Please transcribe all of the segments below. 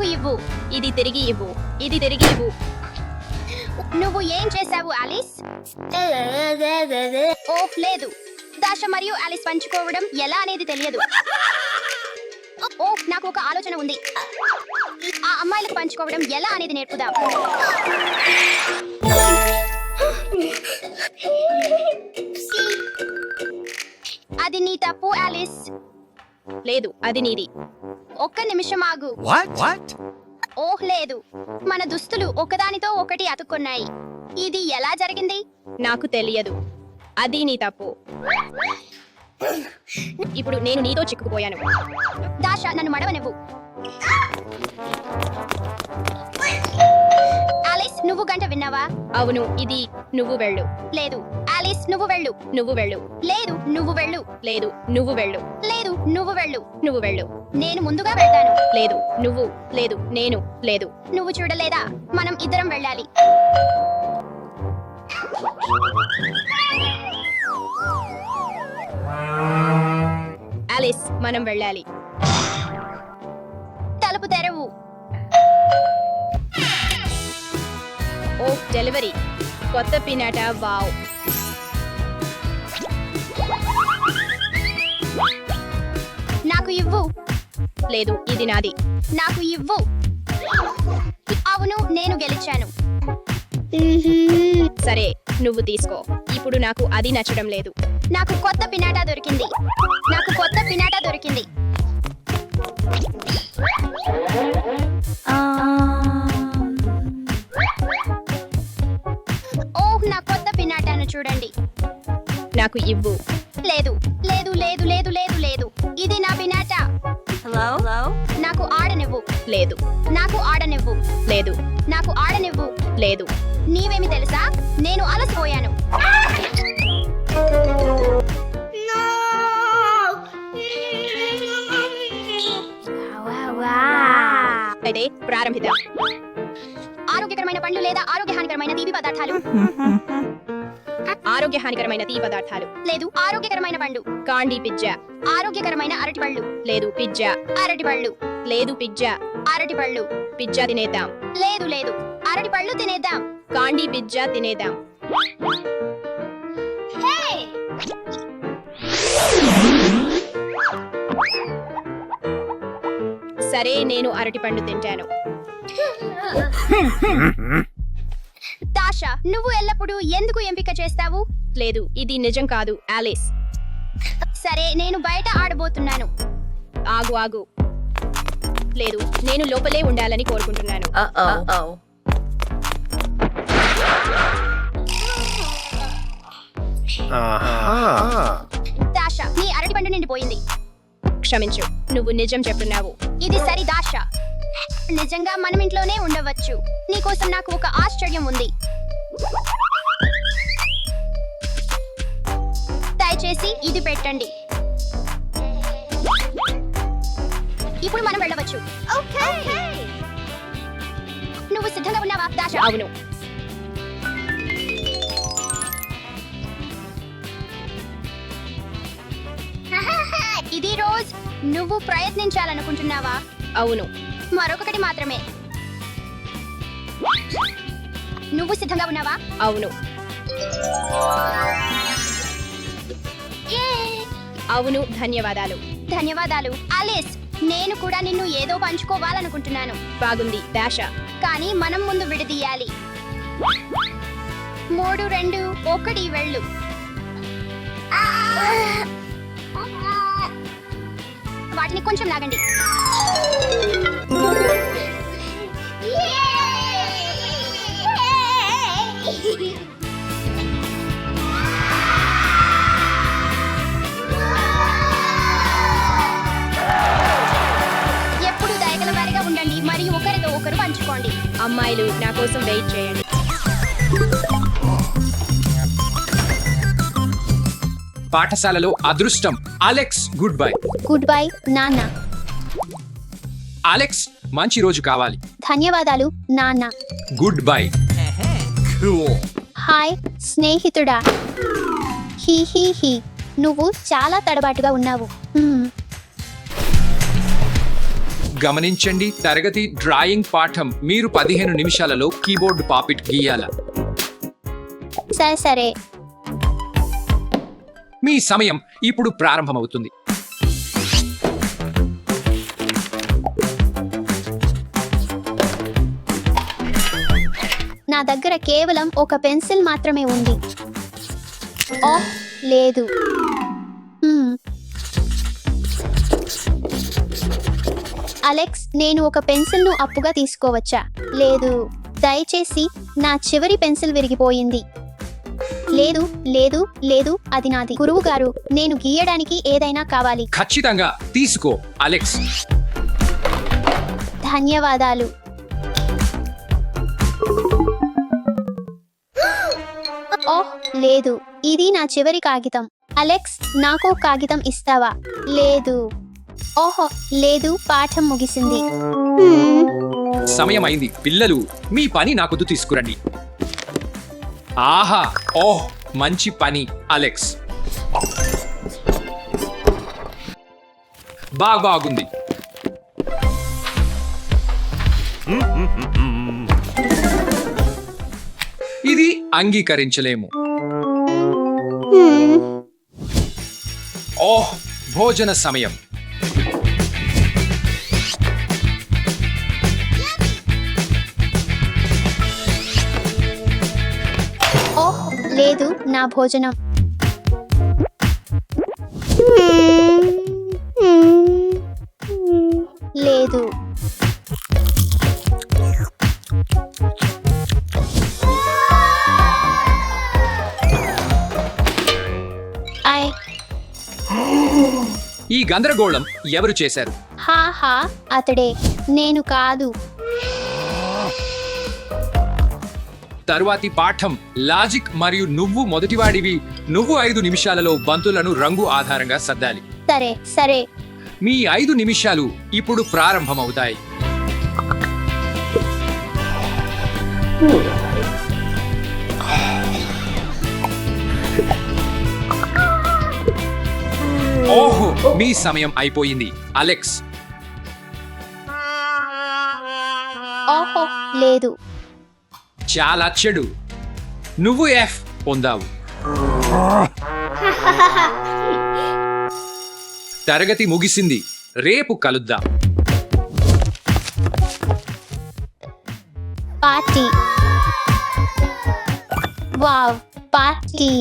నాకు ఇవ్వు. ఇది తిరిగి ఇవ్వు. ఇది తిరిగి ఇవ్వు. నువ్వు ఏం చేశావు ఆలిస్? ఓహ్ లేదు, దాష మరియు ఆలిస్ పంచుకోవడం ఎలా అనేది తెలియదు. ఓహ్ నాకు ఒక ఆలోచన ఉంది. ఆ అమ్మాయిలకు పంచుకోవడం ఎలా అనేది నేర్పుదాం. అది నీ తప్పు ఆలిస్. లేదు, అది నీది. ఒక్క నిమిషం ఆగు. ఓహ్ లేదు, మన దుస్తులు ఒకదానితో ఒకటి అతుక్కున్నాయి. ఇది ఎలా జరిగింది? నాకు తెలియదు. అది నీ తప్పు. ఇప్పుడు నేను నీతో చిక్కుకుపోయాను. దాష నన్ను మడవనివ్వు. ఆలిస్ నువ్వు గంట విన్నావా? అవును, ఇది నువ్వు వెళ్ళు. లేదు ఆలిస్ నువ్వు వెళ్ళు. నువ్వు వెళ్ళు. లేదు నువ్వు వెళ్ళు. లేదు నువ్వు వెళ్ళు. లేదు నువ్వు వెళ్ళు. నువ్వు వెళ్ళు. నేను ముందుగా వెళ్తాను. లేదు నువ్వు. లేదు నేను. లేదు నువ్వు. చూడలేదా? మనం ఇద్దరం వెళ్ళాలి. ఆలిస్ మనం వెళ్ళాలి. తలుపు తెరవు. ఓ డెలివరీ. కొత్త పినాట. వావ్. నాకు ఇవ్వు. లేదు ఇది నాది. నాకు ఇవ్వు. అవును నేను గెలిచాను. సరే నువ్వు తీసుకో. ఇప్పుడు నాకు అది నచ్చడం లేదు. నాకు కొత్త పినాటా దొరికింది. నాకు కొత్త పినాటా దొరికింది. ఓహ్ నా కొత్త పినాటాను చూడండి. నాకు ఇవ్వు. లేదు లేదు లేదు లేదు లేదు లేదు, ఇది నా పినాటా. నాకు ఆడనివ్వు. లేదు నాకు ఆడనివ్వు. లేదు నాకు ఆడనివ్వు. లేదు. నీవేమి తెలుసా, నేను అలసిపోయాను. అయితే ప్రారంభిద్దాం. ఆరోగ్యకరమైన పండ్లు లేదా ఆరోగ్యహానికరమైన తీపి పదార్థాలు? ఆరోగ్యహానికరమైన తీపి పదార్థాలు. లేదు ఆరోగ్యకరమైన పండు. Candy pizza. ఆరోగ్యకరమైన అరటిపళ్ళు. లేదు పిజ్జా. అరటిపళ్ళు. లేదు పిజ్జా. అరటిపళ్ళు. పిజ్జా తినేద్దాం. లేదు లేదు అరటిపళ్ళు తినేద్దాం. కాండీ పిజ్జా తినేద్దాం. సరే నేను అరటిపండు తింటాను. దాష నువ్వు ఎల్లప్పుడూ ఎందుకు ఎంపిక చేస్తావు? లేదు ఇది నిజం కాదు ఆలిస్. సరే నేను బయట ఆడబోతున్నాను. ఆగు ఆగు. లేదు నేను లోపలే ఉండాలని కోరుకుంటున్నాను. దాష నీ అరటిపండు నిండిపోయింది. క్షమించు, నువ్వు నిజం చెప్తున్నావు. ఇది సరి దాష. నిజంగా మనం ఇంట్లోనే ఉండవచ్చు. నీకోసం నాకు ఒక ఆశ్చర్యం ఉంది. దయచేసి ఇది పెట్టండి. ఇప్పుడు మనం వెళ్ళవచ్చు. నువ్వు సిద్ధంగా ఉన్నావా దాష? అవును. ఇది రోజ్. నువ్వు ప్రయత్నించాలనుకుంటున్నావా? అవును. మరొకటి మాత్రమే. నువ్వు సిద్ధంగా ఉన్నావా? అవును. అవును ధన్యవాదాలు. ధన్యవాదాలు ఆలిస్. నేను కూడా నిన్ను ఏదో పంచుకోవాలనుకుంటున్నాను. బాగుంది దాష. కానీ మనం ముందు విడదీయాలి. 3 2 1 వెళ్ళు. వాటిని కొంచెం లాగండి. ఎప్పుడు దయగల వారిగా ఉండండి మరియు ఒకరితో ఒకరు పంచుకోండి. అమ్మాయిలు నా కోసం వెయిట్ చేయండి. పాఠశాలలో అదృష్టం. Alex good bye. Good bye నాన్న. అలెక్స్ మంచి రోజు కావాలి. ధన్యవాదాలు నాన్న. Good bye. హాయ్ స్నేహితుడా. He he he. నువ్వు చాలా తడబాటుగా ఉన్నావు. గమనించండి తరగతి డ్రాయింగ్ పాఠం మీరు 15 నిమిషాలలో కీబోర్డ్ పాపిట్ గీయాల సరే మీ సమయం ఇప్పుడు ప్రారంభమవుతుంది నా దగ్గర కేవలం ఒక పెన్సిల్ మాత్రమే ఉంది ఓహ్ లేదు అలెక్స్ నేను ఒక పెన్సిల్ను అప్పుగా తీసుకోవచ్చా లేదు దయచేసి నా చివరి పెన్సిల్ విరిగిపోయింది లేదు లేదు లేదు అది నాది గురువు గారు నేను గీయడానికి ఏదైనా కావాలి ఖచ్చితంగా తీసుకో అలెక్స్ ధన్యవాదాలు ఓహ్ లేదు ఇది నా చివరి కాగితం అలెక్స్ నాకు కాగితం ఇస్తావా లేదు ఓహో లేదు పాఠం ముగిసింది సమయం అయింది పిల్లలు మీ పని నాకొద్దు తీసుకురండి ఆహా ఓహ్ మంచి పని అలెక్స్ బాగుంది ఇది అంగీకరించలేము ఓహ్ భోజన సమయం ఓహ్ లేదు నా భోజనం లేదు ఈ గందరగోళం ఎవరు చేశారు హా అతడే నేను కాదు తరువాతి పాఠం లాజిక్ మరియు నువ్వు మొదటివాడివి నువ్వు 5 నిమిషాలలో బంతులను రంగు ఆధారంగా సర్దాలి సరే మీ 5 నిమిషాలు ఇప్పుడు ప్రారంభమవుతాయి ఓహో మీ సమయం అయిపోయింది అలెక్స్ ఓహో లేదు చాలా చెడు నువ్వు ఎఫ్ పొందావు తరగతి ముగిసింది రేపు కలుద్దాం పార్టీ వావ్ పార్టీ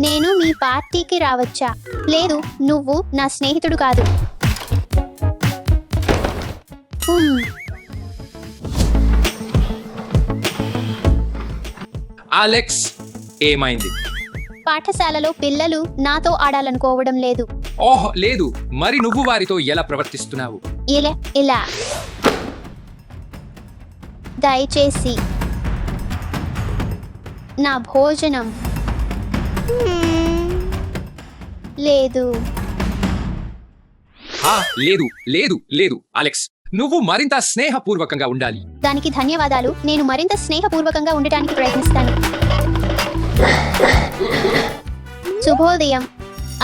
నేను మీ పార్టీకి రావచ్చా లేదు నువ్వు నా స్నేహితుడు కాదు అలెక్స్ ఏమైంది పాఠశాలలో పిల్లలు నాతో ఆడాలనుకోవడం లేదు ఓహ్ లేదు మరి నువ్వు వారితో ఎలా ప్రవర్తిస్తున్నావు ఇలా దయచేసి నా భోజనం లేదు లేదు లేదు లేదు అలెక్స్ నువ్వు మరింత స్నేహపూర్వకంగా ఉండాలి దానికి ధన్యవాదాలు నేను మరింత స్నేహపూర్వకంగా ఉండటానికి ప్రయత్నిస్తాను శుభోదయం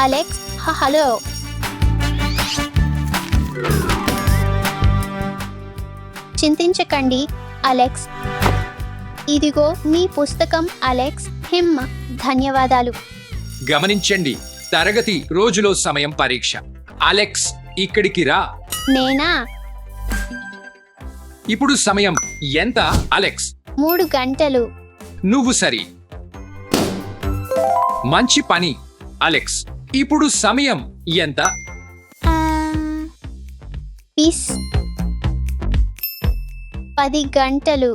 అలెక్స్ హలో చింతించకండి అలెక్స్ ఇదిగో మీ పుస్తకం అలెక్స్ ధన్యవాదాలు గమనించండి తరగతి రోజులో సమయం పరీక్ష అలెక్స్ ఇక్కడికి రా నేనా ఇప్పుడు సమయం ఎంత అలెక్స్ 3 గంటలు నువ్వు సరి మంచి పని అలెక్స్ ఇప్పుడు సమయం ఎంత పీస్ 10 గంటలు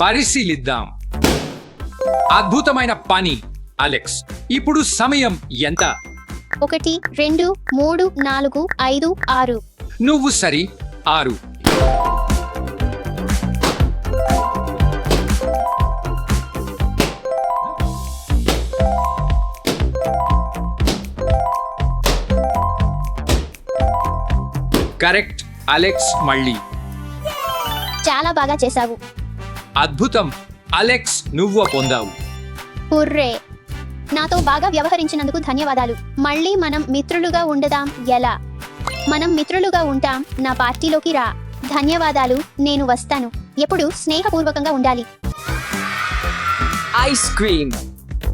పరిశీలిద్దాం అద్భుతమైన పని అలెక్స్ ఇప్పుడు సమయం ఎంత 1 2 3 4 5 6 నువ్వు సరి 6 కరెక్ట్ అలెక్స్ మళ్ళీ చాలా బాగా చేశావు అద్భుతం అలెక్స్ నువ్వు పొందావు హుర్రే నాతో బాగా వ్యవహరించినందుకు ధన్యవాదాలు మళ్ళీ మనం మిత్రులుగా ఉండదాం ఎలా మనం మిత్రులుగా ఉంటాం నా పార్టీలోకి రా ధన్యవాదాలు, నేను వస్తాను. ఎప్పుడు స్నేహపూర్వకంగా ఉండాలి. ఐస్ క్రీమ్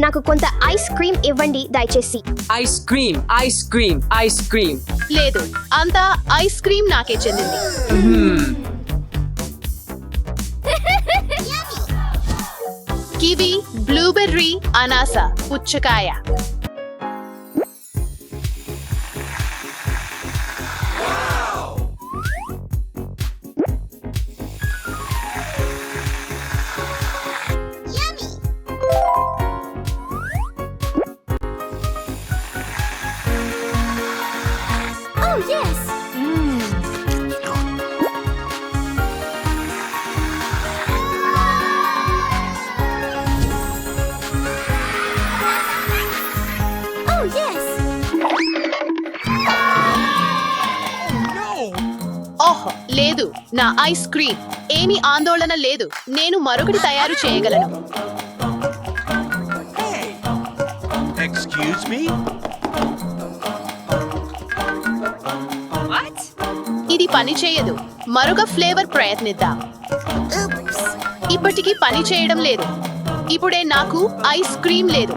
నాకు కొంత ఐస్ క్రీమ్ ఇవ్వండి దయచేసి. Ice cream ice cream ice cream లేదు, అంతా ఐస్ క్రీమ్ నాకే చెందింది. కివి, బ్లూబెర్రీ, అనాస, పుచ్చకాయ. ఓహ్ లేదు, నా ఐస్ క్రీమ్. ఏమీ ఆందోళన లేదు, నేను మరొకటి తయారు చేయగలను. Excuse me? ఇది పని చేయదు. మరొక ఫ్లేవర్ ప్రయత్నిద్దాం. ఇప్పటికీ పని చేయడం లేదు. ఇప్పుడే నాకు ఐస్ క్రీమ్ లేదు.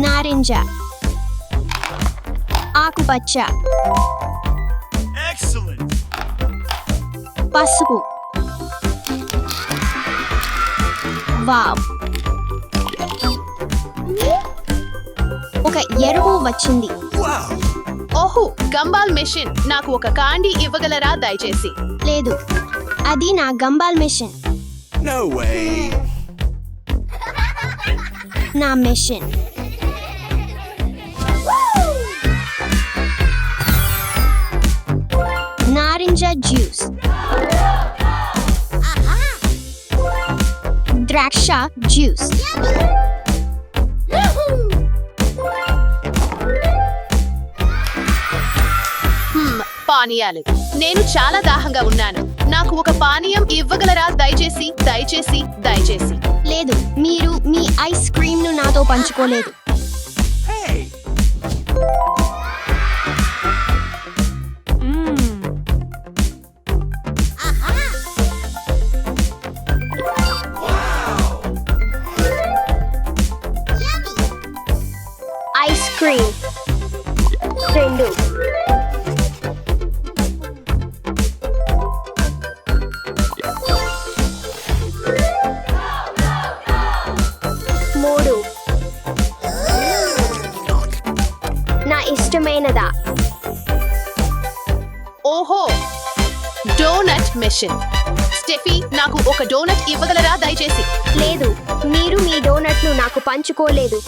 నారింజ, ఆకుపచ్చ, Excellent! పసుపు. వావ్, ఒక ఎరుపు వచ్చింది. Wow! ఓహో, గంబాల్ మెషిన్. నాకు ఒక కాండీ ఇవ్వగలరా దయచేసి? లేదు, అది నా గంబాల్ మెషిన్. No way! నా మెషిన్. నారింజ జ్యూస్, ద్రాక్ష జ్యూస్. పానీయాలు. నేను చాలా దాహంగా ఉన్నాను. నాకు ఒక పానీయం ఇవ్వగలరా దయచేసి? దయచేసి, దయచేసి. లేదు, మీరు మీ ఐస్ క్రీమ్ ను నాతో పంచుకోలేదు. Hey! ఐస్ క్రీమ్ 2, మూడు. నా ఇష్టమైనదా? ఓహో, డోనట్ మెషిన్. స్టెఫీ, నాకు ఒక డోనట్ ఇవ్వగలరా దయచేసి? లేదు, మీరు మీ డోనట్ ను నాకు పంచుకోలేదు.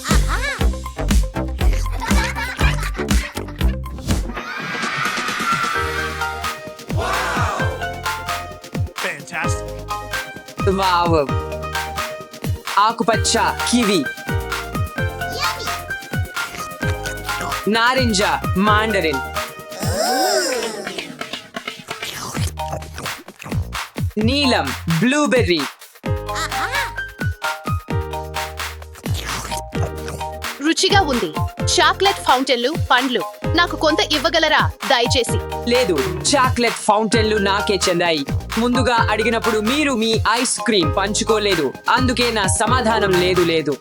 Fantastic! వావ్ ఆకుపచ్చ, కివి, నారింజ, మాండరిన్, నీలం, బ్లూబెర్రీ, రుచిగా ఉంది. చాక్లెట్ ఫౌంటైన్లు, పండ్లు. నాకు కొంత ఇవ్వగలరా దయచేసి? లేదు, చాక్లెట్ ఫౌంటైన్లు నాకే చెందాయి. ముందుగా అడిగినప్పుడు మీరు మీ ఐస్ క్రీమ్ పంచుకోలేదు, అందుకే నా సమాధానం లేదు. లేదు,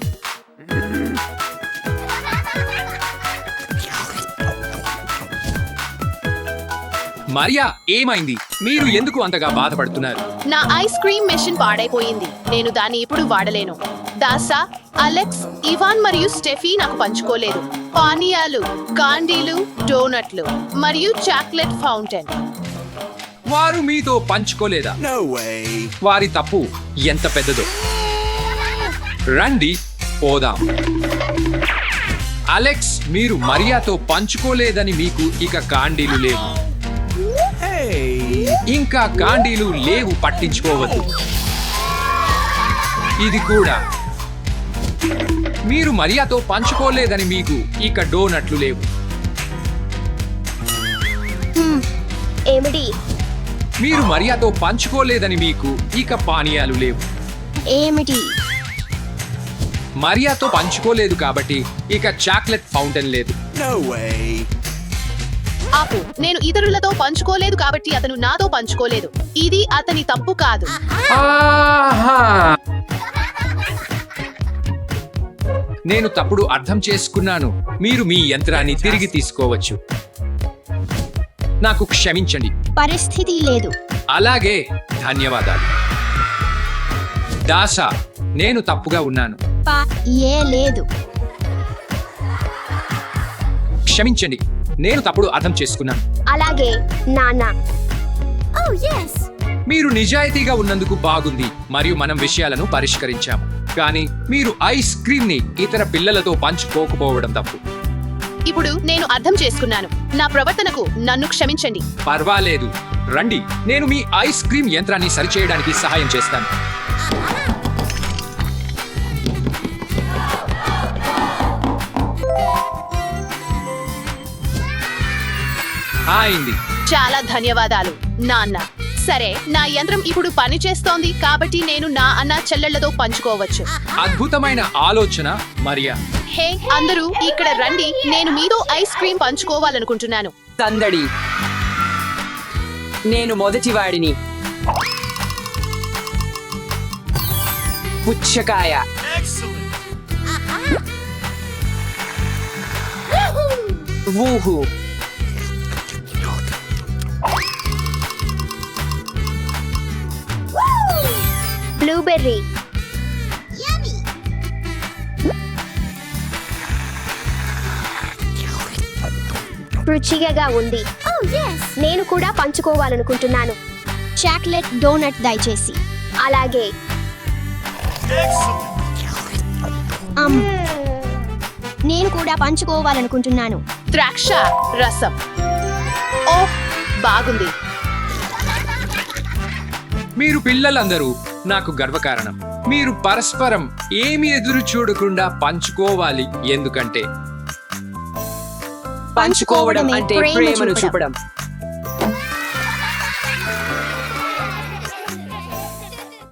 మరియా, ఏమైంది? మీరు ఎందుకు అంతగా బాధపడుతున్నారు? నా ఐస్ క్రీమ్ మెషిన్ పాడైపోయింది. నేను దాన్ని ఇప్పుడు వాడలేను. దాసా, అలెక్స్, ఇవాన్ మరియు స్టెఫీ నాకు పంచుకోలేదు. పానీయాలు, కాండీలు, డోనట్లు మరియు చాక్లెట్ ఫౌంటైన్. వారు మీతో పంచుకోలేదా? No way! వారి తప్పు ఎంత పెద్దదో. రండి పోదాం. అలెక్స్, మీరు మరియాతో పంచుకోలేదని మీకు ఇక కాండీలు లేవు. Hey! ఇంకా కాండీలు లేవు, పట్టించుకోవద్దు. ఇది కూడా. మీరు మరియాతో పంచుకోలేదని మీకు ఇక డోనట్లు లేవు. ఏమిటి మీరు మరియాతో పంచుకోలేదని మీకు ఇక పానీయాలు లేవు. ఏమిటి మరియాతో పంచుకోలేదు కాబట్టి ఇక చాక్లెట్ ఫౌంటైన్ లేదు. No way. ఆపు, నేను ఇతరులతో పంచుకోలేదు కాబట్టి అతను నాతో పంచుకోలేదు. ఇది అతని తప్పు కాదు. నేను తప్పుడు అర్థం చేసుకున్నాను. మీరు మీ యంత్రాన్ని తిరిగి తీసుకోవచ్చు. నాకు క్షమించండి. పరిస్థితి లేదు. అలాగే, ధన్యవాదాలు. దాసా, నేను తప్పుగా ఉన్నాను. లేదు క్షమించండి, నేను తప్పుడు అర్థం చేసుకున్నాను. అలాగే నాన్న. మీరు నిజాయితీగా ఉన్నందుకు బాగుంది మరియు మనం విషయాలను పరిష్కరించాము. కానీ మీరు ఐస్ క్రీమ్ ని ఇతర పిల్లలతో పంచుకోకపోవడం తప్పు. ఇప్పుడు నేను అర్థం చేసుకున్నాను. నా ప్రవర్తనకు నన్ను క్షమించండి. పర్వాలేదు, రండి, నేను మీ ఐస్ క్రీమ్ యంత్రాన్ని సరిచేయడానికి సహాయం చేస్తాను. అయింది. చాలా ధన్యవాదాలు నాన్న. సరే, నా యంత్రం ఇప్పుడు పని చేస్తోంది కాబట్టి నేను నా అన్న చెల్లెళ్లతో పంచుకోవచ్చు. అద్భుతమైన ఆలోచన, మరియా. హే అందరూ ఇక్కడ రండి, నేను మీతో ఐస్ క్రీమ్ పంచుకోవాలనుకుంటున్నాను. సందడి. నేను మొదటివాడిని. పుచ్చకాయ. Excellent. ఊహు. బ్లూబెర్రీ. రుచిగా ఉంది. నేను కూడా పంచుకోవాలనుకుంటున్నాను. చాక్లెట్ డోనట్ దయచేసి. అలాగే. Excellent. నేను కూడా పంచుకోవాలనుకుంటున్నాను. ద్రాక్ష రసం. ఓహ్, బాగుంది. మీరు పిల్లలందరూ నాకు గర్వకారణం. మీరు పరస్పరం ఏమి ఎదురు చూడకుండా పంచుకోవాలి, ఎందుకంటే పంచుకోవడం అంటే ప్రేమను చూపడం.